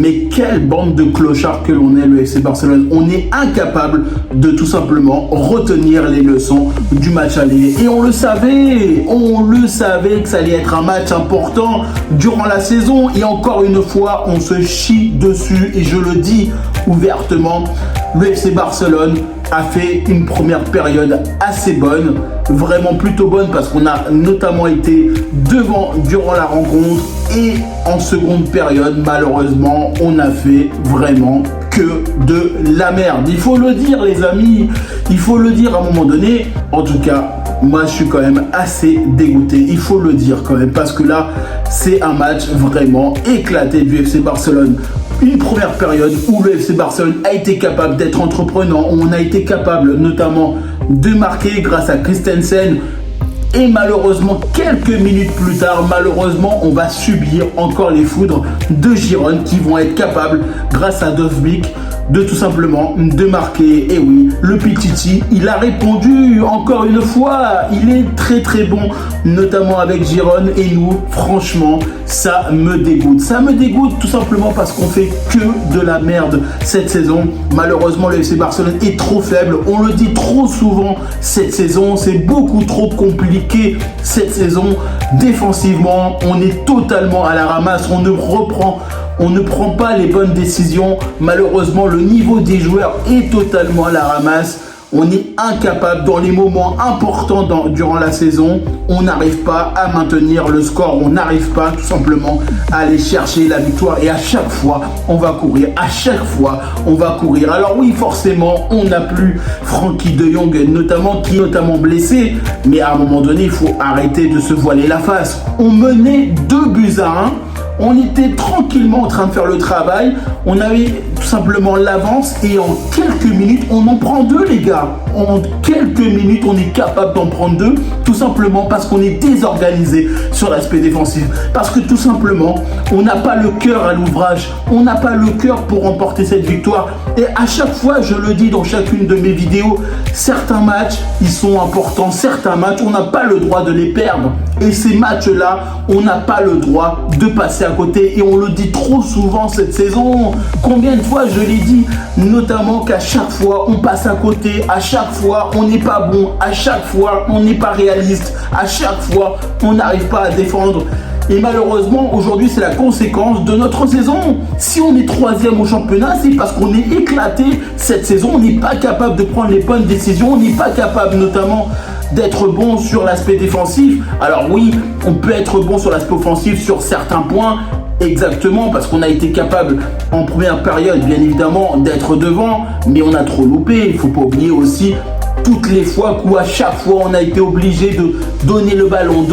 Mais quelle bande de clochards que l'on est, le FC Barcelone. On est incapable de tout simplement retenir les leçons du match aller. Et on le savait que ça allait être un match important durant la saison. Et encore une fois, on se chie dessus. Et je le dis ouvertement, le FC Barcelone a fait une première période assez bonne, vraiment plutôt bonne, parce qu'on a notamment été devant durant la rencontre, et en seconde période, malheureusement, on a fait vraiment que de la merde. Il faut le dire, les amis, il faut le dire à un moment donné. En tout cas, moi je suis quand même assez dégoûté, il faut le dire quand même, parce que là c'est un match vraiment éclaté du FC Barcelone. Une première période où le FC Barcelone a été capable d'être entreprenant, on a été capable notamment de marquer grâce à Christensen. Et malheureusement, quelques minutes plus tard, malheureusement, on va subir encore les foudres de Girone qui vont être capables, grâce à Dovbyk, de tout simplement de marquer. Et oui, le Pichichi, il a répondu encore une fois. Il est très très bon, notamment avec Girone. Et nous, franchement, ça me dégoûte. Ça me dégoûte tout simplement parce qu'on fait que de la merde cette saison. Malheureusement, le FC Barcelone est trop faible. On le dit trop souvent cette saison. C'est beaucoup trop compliqué cette saison. Défensivement, on est totalement à la ramasse. On ne prend pas les bonnes décisions. Malheureusement, le niveau des joueurs est totalement à la ramasse. On est incapable dans les moments importants durant la saison. On n'arrive pas à maintenir le score. On n'arrive pas tout simplement à aller chercher la victoire. Et à chaque fois, on va courir. À chaque fois, on va courir. Alors oui, forcément, on n'a plus Frenkie de Jong, notamment, qui est notamment blessé. Mais à un moment donné, il faut arrêter de se voiler la face. On menait 2-1. On était tranquillement en train de faire le travail, on avait tout simplement l'avance et en quelques minutes, on en prend 2 les gars. En quelques minutes, on est capable d'en prendre 2, tout simplement parce qu'on est désorganisé sur l'aspect défensif. Parce que tout simplement, on n'a pas le cœur à l'ouvrage, on n'a pas le cœur pour remporter cette victoire. Et à chaque fois, je le dis dans chacune de mes vidéos, certains matchs, ils sont importants, certains matchs, on n'a pas le droit de les perdre. Et ces matchs-là, on n'a pas le droit de passer à côté. Et on le dit trop souvent cette saison. Combien de fois je l'ai dit, notamment qu'à chaque fois, on passe à côté. À chaque fois, on n'est pas bon. À chaque fois, on n'est pas réaliste. À chaque fois, on n'arrive pas à défendre. Et malheureusement, aujourd'hui, c'est la conséquence de notre saison. Si on est 3e au championnat, c'est parce qu'on est éclaté cette saison. On n'est pas capable de prendre les bonnes décisions. On n'est pas capable, notamment, d'être bon sur l'aspect défensif. Alors oui, on peut être bon sur l'aspect offensif sur certains points, exactement, parce qu'on a été capable en première période, bien évidemment, d'être devant, mais on a trop loupé. Il ne faut pas oublier aussi toutes les fois où à chaque fois on a été obligé de donner le ballon.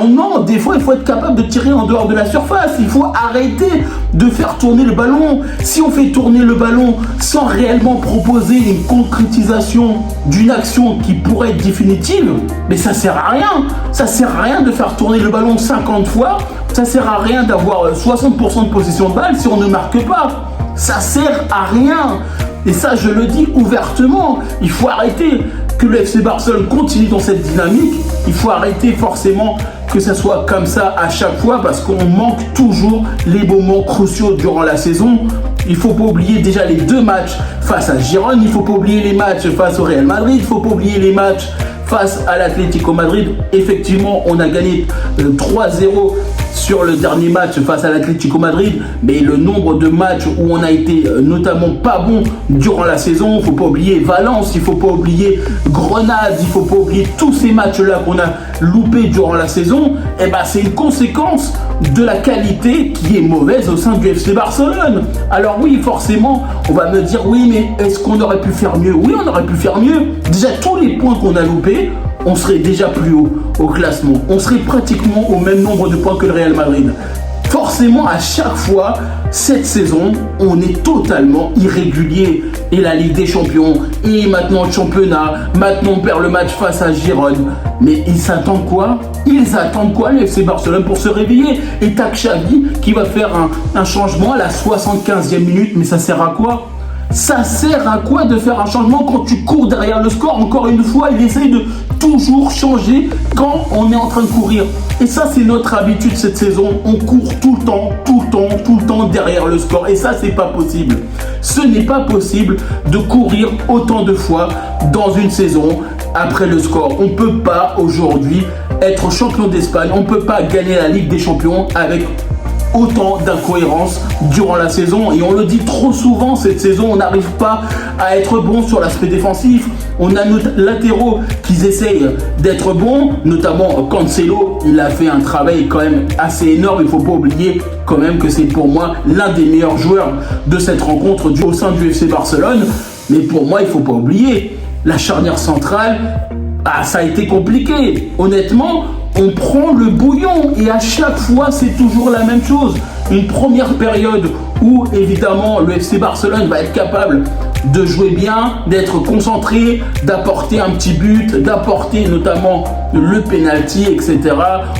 Non, des fois il faut être capable de tirer en dehors de la surface. Il faut arrêter de faire tourner le ballon. Si on fait tourner le ballon sans réellement proposer une concrétisation d'une action qui pourrait être définitive, mais ça sert à rien. Ça sert à rien de faire tourner le ballon 50 fois. Ça sert à rien d'avoir 60% de possession de balle si on ne marque pas. Ça sert à rien. Et ça, je le dis ouvertement, il faut arrêter que le FC Barcelone continue dans cette dynamique. Il faut arrêter forcément que ça soit comme ça à chaque fois parce qu'on manque toujours les moments cruciaux durant la saison. Il ne faut pas oublier déjà les 2 matchs face à Girone, il ne faut pas oublier les matchs face au Real Madrid, il ne faut pas oublier les matchs face à l'Atlético Madrid. Effectivement, on a gagné 3-0 sur le dernier match face à l'Atlético Madrid, mais le nombre de matchs où on a été notamment pas bon durant la saison, il ne faut pas oublier Valence, il ne faut pas oublier Grenade, il ne faut pas oublier tous ces matchs-là qu'on a loupés durant la saison, et ben c'est une conséquence de la qualité qui est mauvaise au sein du FC Barcelone. Alors oui, forcément, on va me dire, oui, mais est-ce qu'on aurait pu faire mieux? Oui, on aurait pu faire mieux. Déjà, tous les points qu'on a loupés, on serait déjà plus haut au classement. On serait pratiquement au même nombre de points que le Real Madrid. Forcément, à chaque fois, cette saison, on est totalement irrégulier. Et la Ligue des Champions, et maintenant le championnat, maintenant on perd le match face à Girone. Mais ils s'attendent quoi? Ils attendent quoi, le FC Barcelone, pour se réveiller? Et t'as Xavi qui va faire un changement à la 75e minute, mais ça sert à quoi? Ça sert à quoi de faire un changement quand tu cours derrière le score? Encore une fois, il essaye de toujours changer quand on est en train de courir. Et ça, c'est notre habitude cette saison. On court tout le temps derrière le score. Et ça, c'est pas possible. Ce n'est pas possible de courir autant de fois dans une saison après le score. On ne peut pas aujourd'hui être champion d'Espagne. On ne peut pas gagner la Ligue des Champions avec autant d'incohérences durant la saison. Et on le dit trop souvent cette saison, on n'arrive pas à être bon sur l'aspect défensif. On a nos latéraux qui essayent d'être bons, notamment Cancelo. Il a fait un travail quand même assez énorme. Il ne faut pas oublier quand même que c'est pour moi l'un des meilleurs joueurs de cette rencontre au sein du FC Barcelone. Mais pour moi, il ne faut pas oublier la charnière centrale. Ça a été compliqué. Honnêtement, on prend le bouillon et à chaque fois, c'est toujours la même chose. Une première période où, évidemment, le FC Barcelone va être capable de jouer bien, d'être concentré, d'apporter un petit but, d'apporter notamment le penalty, etc.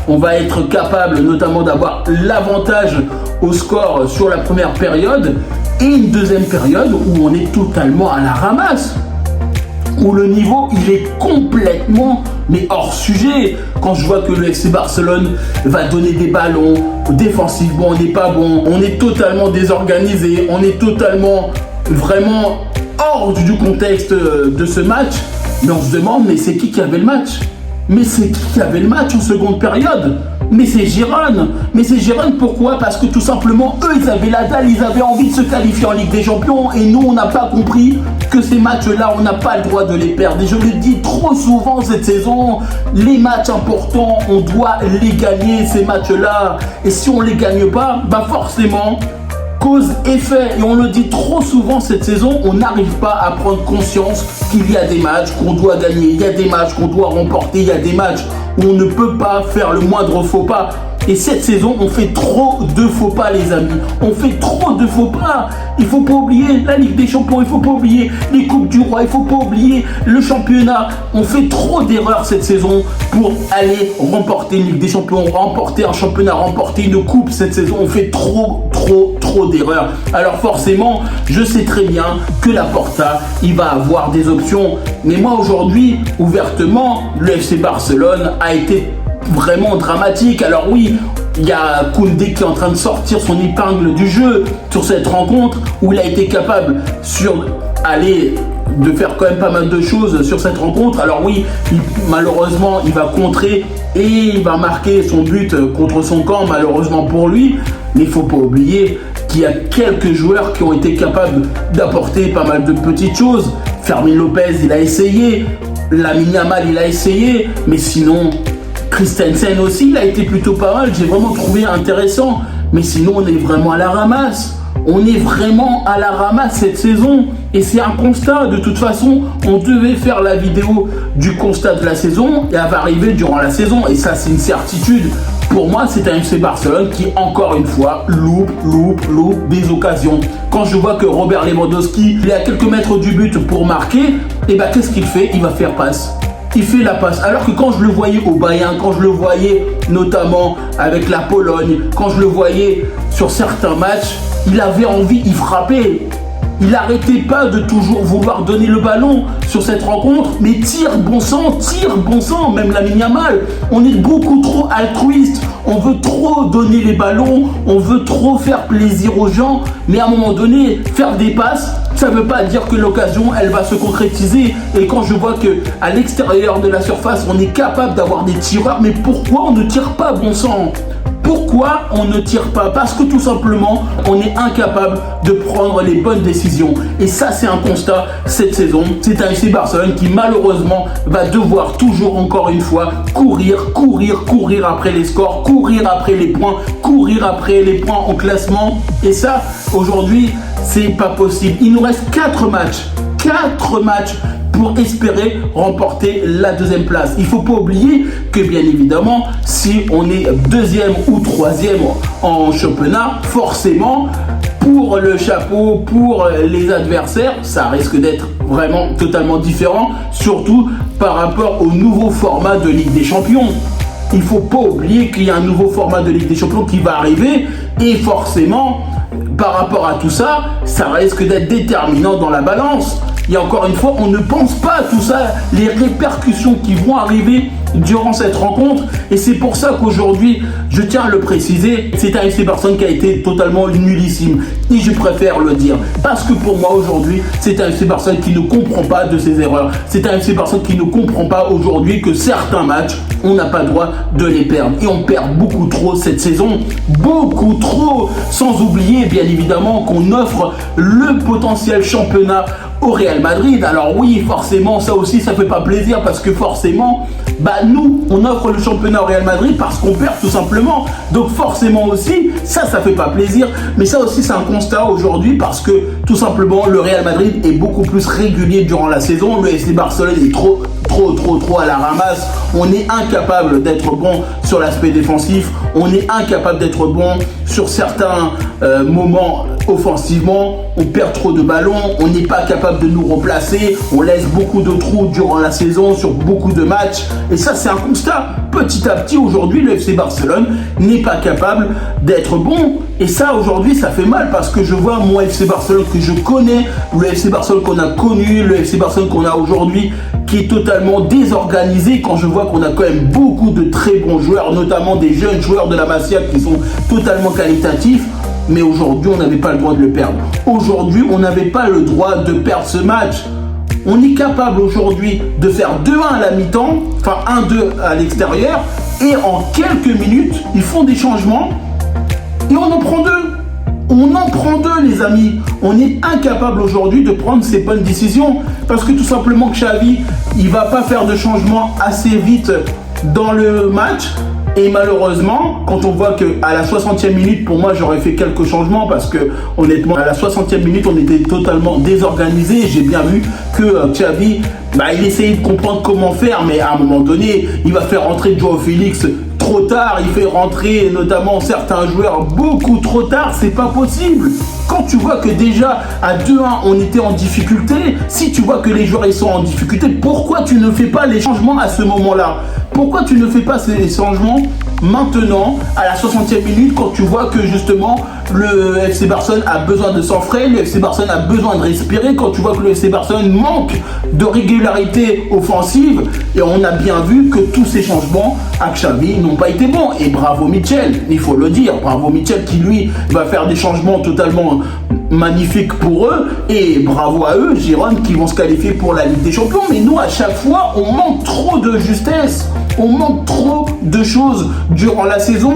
On va être capable notamment d'avoir l'avantage au score sur la première période et une deuxième période où on est totalement à la ramasse, où le niveau il est complètement hors sujet. Quand je vois que le FC Barcelone va donner des ballons, défensivement on n'est pas bon, on est totalement désorganisé, on est totalement vraiment hors du contexte de ce match, mais on se demande mais c'est qui avait le match? Mais c'est qui avait le match en seconde période? Mais c'est Girona. Mais c'est Girona, pourquoi? Parce que tout simplement, eux, ils avaient la dalle, ils avaient envie de se qualifier en Ligue des Champions. Et nous, on n'a pas compris que ces matchs-là, on n'a pas le droit de les perdre. Et je le dis trop souvent cette saison, les matchs importants, on doit les gagner, ces matchs-là. Et si on ne les gagne pas, forcément, cause-effet. Et on le dit trop souvent cette saison, on n'arrive pas à prendre conscience qu'il y a des matchs qu'on doit gagner, il y a des matchs qu'on doit remporter, il y a des matchs où on ne peut pas faire le moindre faux pas. Et cette saison, on fait trop de faux pas, les amis. On fait trop de faux pas. Il ne faut pas oublier la Ligue des Champions, il ne faut pas oublier les Coupes du Roi, il ne faut pas oublier le championnat. On fait trop d'erreurs cette saison pour aller remporter une Ligue des Champions, remporter un championnat, remporter une coupe cette saison. On fait trop d'erreurs. Alors forcément, je sais très bien que Laporta, il va avoir des options. Mais moi aujourd'hui, ouvertement, le FC Barcelone a été vraiment dramatique. Alors oui, il y a Koundé qui est en train de sortir son épingle du jeu sur cette rencontre où il a été capable de faire quand même pas mal de choses sur cette rencontre. Alors oui, malheureusement, il va contrer et il va marquer son but contre son camp, malheureusement pour lui. Mais il ne faut pas oublier qu'il y a quelques joueurs qui ont été capables d'apporter pas mal de petites choses. Fermin Lopez, il a essayé. Lamine Yamal, il a essayé. Mais sinon, Christensen aussi, il a été plutôt pas mal. J'ai vraiment trouvé intéressant. Mais sinon, on est vraiment à la ramasse. On est vraiment à la ramasse cette saison. Et c'est un constat. De toute façon, on devait faire la vidéo du constat de la saison. Et elle va arriver durant la saison. Et ça, c'est une certitude. Pour moi, c'est un FC Barcelone qui, encore une fois, loupe des occasions. Quand je vois que Robert Lewandowski, il est à quelques mètres du but pour marquer, et qu'est-ce qu'il fait? Il va faire passe. Il fait la passe. Alors que quand je le voyais au Bayern, quand je le voyais notamment avec la Pologne, quand je le voyais sur certains matchs, il avait envie, il frappait. Il n'arrêtait pas de toujours vouloir donner le ballon sur cette rencontre, mais tire bon sang, même Lamine Yamal. On est beaucoup trop altruiste, on veut trop donner les ballons, on veut trop faire plaisir aux gens, mais à un moment donné, faire des passes, ça ne veut pas dire que l'occasion, elle va se concrétiser. Et quand je vois qu'à l'extérieur de la surface, on est capable d'avoir des tireurs, mais pourquoi on ne tire pas, bon sang ? Pourquoi on ne tire pas? Parce que tout simplement, on est incapable de prendre les bonnes décisions. Et ça, c'est un constat cette saison. C'est un FC Barcelone qui, malheureusement, va devoir toujours, encore une fois, courir après les scores, courir après les points en classement. Et ça, aujourd'hui, c'est pas possible. Il nous reste 4 matchs pour espérer remporter la deuxième place. Il ne faut pas oublier que bien évidemment, si on est deuxième ou troisième en championnat, forcément, pour le chapeau, pour les adversaires, ça risque d'être vraiment totalement différent, surtout par rapport au nouveau format de Ligue des Champions. Il ne faut pas oublier qu'il y a un nouveau format de Ligue des Champions qui va arriver et forcément, par rapport à tout ça, ça risque d'être déterminant dans la balance. Et encore une fois, on ne pense pas à tout ça, les répercussions qui vont arriver durant cette rencontre. Et c'est pour ça qu'aujourd'hui, je tiens à le préciser, c'est un FC Barcelone qui a été totalement nullissime. Et je préfère le dire. Parce que pour moi, aujourd'hui, c'est un FC Barcelone qui ne comprend pas de ses erreurs. C'est un FC Barcelone qui ne comprend pas aujourd'hui que certains matchs, on n'a pas le droit de les perdre. Et on perd beaucoup trop cette saison. Beaucoup trop. Sans oublier, bien évidemment, qu'on offre le potentiel championnat au Real Madrid. Alors oui, forcément, ça aussi, ça fait pas plaisir parce que forcément, nous, on offre le championnat au Real Madrid parce qu'on perd tout simplement. Donc forcément aussi, ça fait pas plaisir. Mais ça aussi, c'est un constat aujourd'hui parce que tout simplement, le Real Madrid est beaucoup plus régulier durant la saison. Le FC Barcelone est trop à la ramasse. On est incapable d'être bon sur l'aspect défensif. On est incapable d'être bon sur certains moments offensivement. On perd trop de ballons. On n'est pas capable de nous replacer. On laisse beaucoup de trous durant la saison sur beaucoup de matchs. Et ça, c'est un constat. Petit à petit, aujourd'hui, le FC Barcelone n'est pas capable d'être bon. Et ça, aujourd'hui, ça fait mal parce que je vois mon FC Barcelone que je connais, le FC Barcelone qu'on a connu, le FC Barcelone qu'on a aujourd'hui, qui est totalement désorganisé quand je vois qu'on a quand même beaucoup de très bons joueurs, notamment des jeunes joueurs de la Masia qui sont totalement qualitatifs. Mais aujourd'hui, on n'avait pas le droit de le perdre. Aujourd'hui, on n'avait pas le droit de perdre ce match. On est capable aujourd'hui de faire 2-1 à la mi-temps, enfin 1-2 à l'extérieur, et en quelques minutes, ils font des changements et on en prend 2. On en prend 2, les amis. On est incapable aujourd'hui de prendre ces bonnes décisions parce que tout simplement Xavi, il va pas faire de changement assez vite dans le match. Et malheureusement, quand on voit qu'à la 60e minute, pour moi, j'aurais fait quelques changements parce que, honnêtement, à la 60e minute, on était totalement désorganisé. J'ai bien vu que Xavi, il essayait de comprendre comment faire, mais à un moment donné, il va faire rentrer Joao Félix trop tard. Il fait rentrer notamment certains joueurs beaucoup trop tard. C'est pas possible. Quand tu vois que déjà à 2-1 on était en difficulté, si tu vois que les joueurs ils sont en difficulté, pourquoi tu ne fais pas les changements à ce moment-là? Pourquoi tu ne fais pas ces changements maintenant à la 60e minute quand tu vois que justement le FC Barcelone a besoin de sang frais, le FC Barcelone a besoin de respirer, quand tu vois que le FC Barcelone manque de régularité offensive? Et on a bien vu que tous ces changements à Xavi n'ont pas été bons. Et bravo Michel, il faut le dire, bravo Michel qui lui va faire des changements totalement magnifiques pour eux, et bravo à eux, Girone, qui vont se qualifier pour la Ligue des Champions. Mais nous, à chaque fois, on manque trop de justesse, on manque trop de choses durant la saison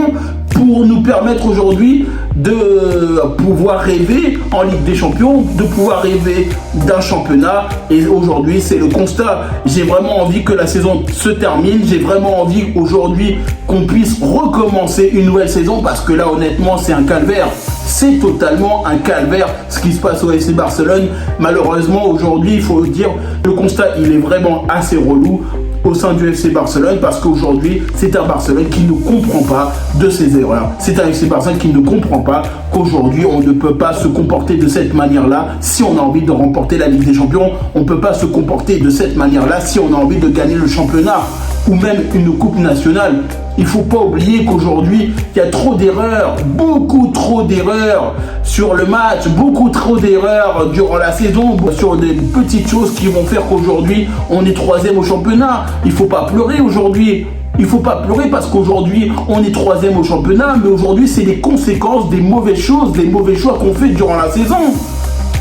pour nous permettre aujourd'hui de pouvoir rêver en Ligue des Champions, de pouvoir rêver d'un championnat. Et aujourd'hui, c'est le constat. J'ai vraiment envie que la saison se termine. J'ai vraiment envie aujourd'hui qu'on puisse recommencer une nouvelle saison parce que là, honnêtement, c'est un calvaire. C'est totalement un calvaire ce qui se passe au FC Barcelone. Malheureusement, aujourd'hui, il faut dire, le constat, il est vraiment assez relou au sein du FC Barcelone parce qu'aujourd'hui, c'est un Barcelone qui ne comprend pas de ses erreurs. C'est un FC Barcelone qui ne comprend pas qu'aujourd'hui, on ne peut pas se comporter de cette manière-là si on a envie de remporter la Ligue des Champions. On ne peut pas se comporter de cette manière-là si on a envie de gagner le championnat ou même une coupe nationale. Il ne faut pas oublier qu'aujourd'hui, il y a trop d'erreurs, beaucoup trop d'erreurs sur le match, beaucoup trop d'erreurs durant la saison, sur des petites choses qui vont faire qu'aujourd'hui, on est 3e au championnat. Il ne faut pas pleurer aujourd'hui. Il ne faut pas pleurer parce qu'aujourd'hui, on est 3e au championnat, mais aujourd'hui, c'est les conséquences des mauvaises choses, des mauvais choix qu'on fait durant la saison.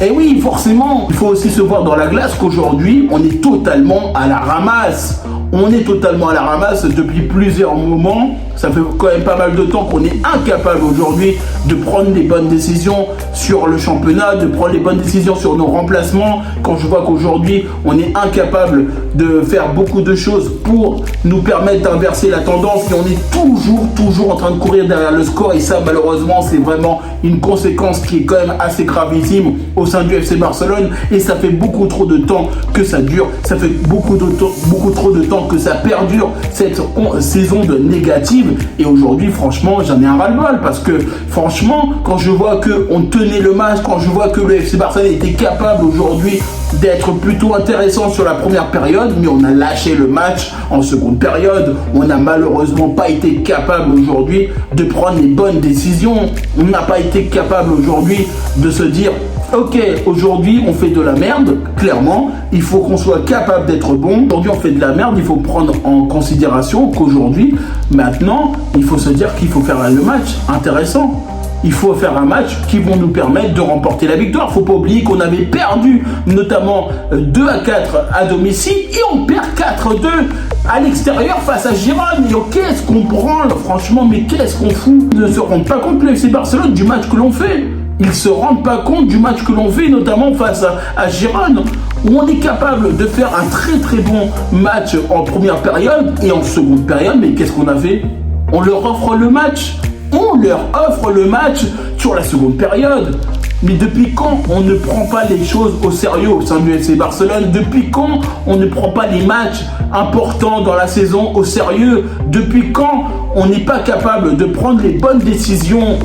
Et oui, forcément, il faut aussi se voir dans la glace qu'aujourd'hui, on est totalement à la ramasse. On est totalement à la ramasse depuis plusieurs moments. Ça fait quand même pas mal de temps qu'on est incapable aujourd'hui de prendre des bonnes décisions sur le championnat, de prendre les bonnes décisions sur nos remplacements. Quand je vois qu'aujourd'hui, on est incapable de faire beaucoup de choses pour nous permettre d'inverser la tendance et on est toujours en train de courir derrière le score. Et ça, malheureusement, c'est vraiment une conséquence qui est quand même assez gravissime au sein du FC Barcelone. Et ça fait beaucoup trop de temps que ça dure. Ça fait beaucoup trop de temps que ça perdure, cette saison de négative. défensive. Et aujourd'hui, franchement, j'en ai un ras-le-bol parce que, franchement, quand je vois qu'on tenait le match, quand je vois que le FC Barcelone était capable aujourd'hui d'être plutôt intéressant sur la première période, mais on a lâché le match en seconde période. On n'a malheureusement pas été capable aujourd'hui de prendre les bonnes décisions. On n'a pas été capable aujourd'hui de se dire ok, aujourd'hui on fait de la merde, clairement, il faut qu'on soit capable d'être bon. Aujourd'hui on fait de la merde, il faut prendre en considération qu'aujourd'hui, maintenant, il faut se dire qu'il faut faire le match intéressant. Il faut faire un match qui va nous permettre de remporter la victoire. Il ne faut pas oublier qu'on avait perdu notamment 2-4 à domicile et on perd 4-2 à l'extérieur face à Girone. Et qu'est-ce qu'on branle, franchement, mais qu'est-ce qu'on fout? Ils ne se rendent pas compte, le FC Barcelone, du match que l'on fait. Ils ne se rendent pas compte du match que l'on fait, notamment face à Girone, où on est capable de faire un très très bon match en première période et en seconde période. Mais qu'est-ce qu'on a fait? On leur offre le match. On leur offre le match sur la seconde période. Mais depuis quand on ne prend pas les choses au sérieux au sein du FC Barcelone? Depuis quand on ne prend pas les matchs importants dans la saison au sérieux? Depuis quand on n'est pas capable de prendre les bonnes décisions?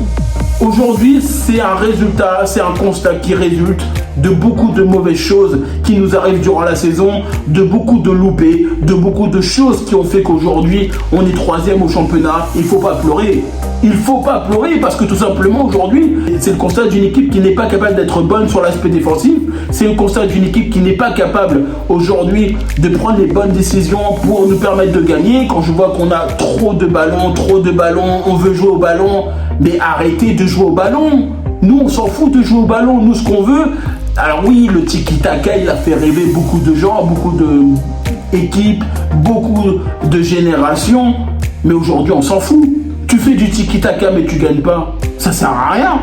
Aujourd'hui, c'est un résultat, c'est un constat qui résulte de beaucoup de mauvaises choses qui nous arrivent durant la saison, de beaucoup de loupés, de beaucoup de choses qui ont fait qu'aujourd'hui, on est 3e au championnat. Il ne faut pas pleurer. Il ne faut pas pleurer parce que tout simplement aujourd'hui, c'est le constat d'une équipe qui n'est pas capable d'être bonne sur l'aspect défensif. C'est le constat d'une équipe qui n'est pas capable aujourd'hui de prendre les bonnes décisions pour nous permettre de gagner. Quand je vois qu'on a trop de ballons, on veut jouer au ballon, mais arrêtez de jouer au ballon. Nous, on s'en fout de jouer au ballon. Nous, ce qu'on veut... Alors oui, le tiki-taka, il a fait rêver beaucoup de gens, beaucoup d'équipes, beaucoup de générations. Mais aujourd'hui, on s'en fout. Tu fais du tiki-taka, mais tu gagnes pas. Ça sert à rien.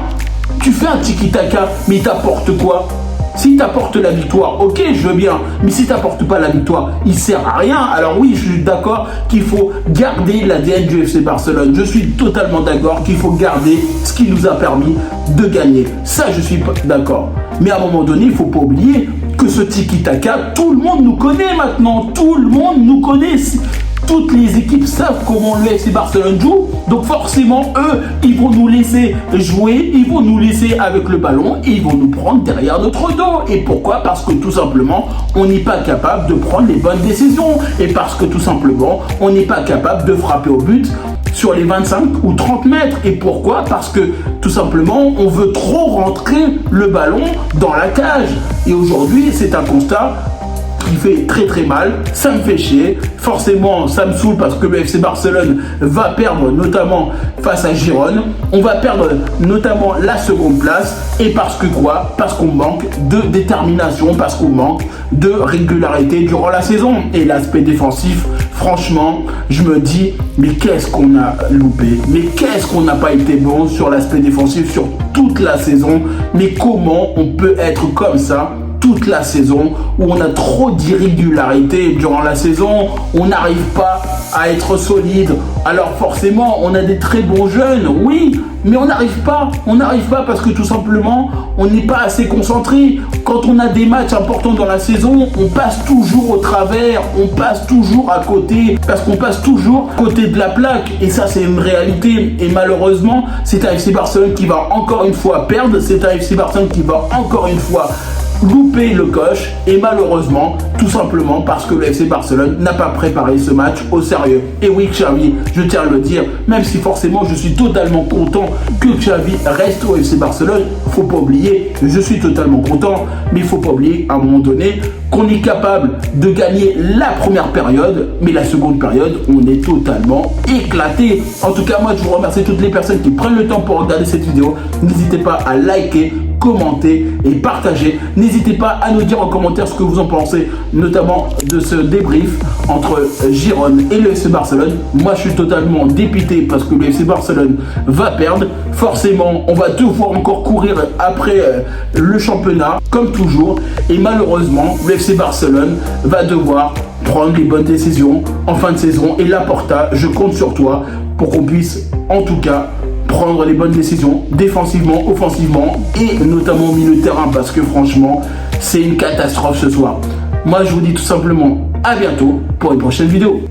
Tu fais un tiki-taka, mais il t'apporte quoi? S'il t'apporte la victoire, ok, je veux bien. Mais s'il t'apporte pas la victoire, il sert à rien. Alors oui, je suis d'accord qu'il faut garder l'ADN du FC Barcelone. Je suis totalement d'accord qu'il faut garder ce qui nous a permis de gagner. Ça, je suis d'accord. Mais à un moment donné, il ne faut pas oublier que ce tiki-taka, tout le monde nous connaît maintenant. Tout le monde nous connaît. Toutes les équipes savent comment le FC Barcelone joue. Donc forcément, eux, ils vont nous laisser jouer, ils vont nous laisser avec le ballon et ils vont nous prendre derrière notre dos. Et pourquoi? Parce que tout simplement, on n'est pas capable de prendre les bonnes décisions. Et parce que tout simplement, on n'est pas capable de frapper au but sur les 25 ou 30 mètres. Et pourquoi? Parce que tout simplement, on veut trop rentrer le ballon dans la cage. Et aujourd'hui, c'est un constat qui fait très très mal, ça me fait chier, forcément ça me saoule parce que le FC Barcelone va perdre notamment face à Girone, on va perdre notamment la seconde place et parce que quoi? Parce qu'on manque de détermination, parce qu'on manque de régularité durant la saison. Et l'aspect défensif, franchement, je me dis mais qu'est-ce qu'on a loupé, mais qu'est-ce qu'on n'a pas été bon sur l'aspect défensif sur toute la saison, mais comment on peut être comme ça toute la saison, où on a trop d'irrégularités durant la saison, on n'arrive pas à être solide. Alors forcément, on a des très bons jeunes, oui, mais on n'arrive pas parce que tout simplement, on n'est pas assez concentré. Quand on a des matchs importants dans la saison, on passe toujours au travers, on passe toujours à côté, parce qu'on passe toujours à côté de la plaque, et ça c'est une réalité. Et malheureusement, c'est un FC Barcelone qui va encore une fois perdre, c'est un FC Barcelone qui va encore une fois louper le coche, et malheureusement, tout simplement parce que le FC Barcelone n'a pas préparé ce match au sérieux. Et oui, Xavi, je tiens à le dire, même si forcément je suis totalement content que Xavi reste au FC Barcelone, faut pas oublier, je suis totalement content, mais il faut pas oublier à un moment donné qu'on est capable de gagner la première période, mais la seconde période, on est totalement éclaté. En tout cas, moi je vous remercie toutes les personnes qui prennent le temps pour regarder cette vidéo. N'hésitez pas à liker, commenter et partager. N'hésitez pas à nous dire en commentaire ce que vous en pensez, notamment de ce débrief entre Girone et le FC Barcelone. Moi, je suis totalement dépité parce que le FC Barcelone va perdre. Forcément, on va devoir encore courir après le championnat, comme toujours. Et malheureusement, le FC Barcelone va devoir prendre les bonnes décisions en fin de saison. Et Laporta, je compte sur toi pour qu'on puisse, en tout cas, prendre les bonnes décisions défensivement, offensivement et notamment au milieu de terrain parce que franchement, c'est une catastrophe ce soir. Moi, je vous dis tout simplement à bientôt pour une prochaine vidéo.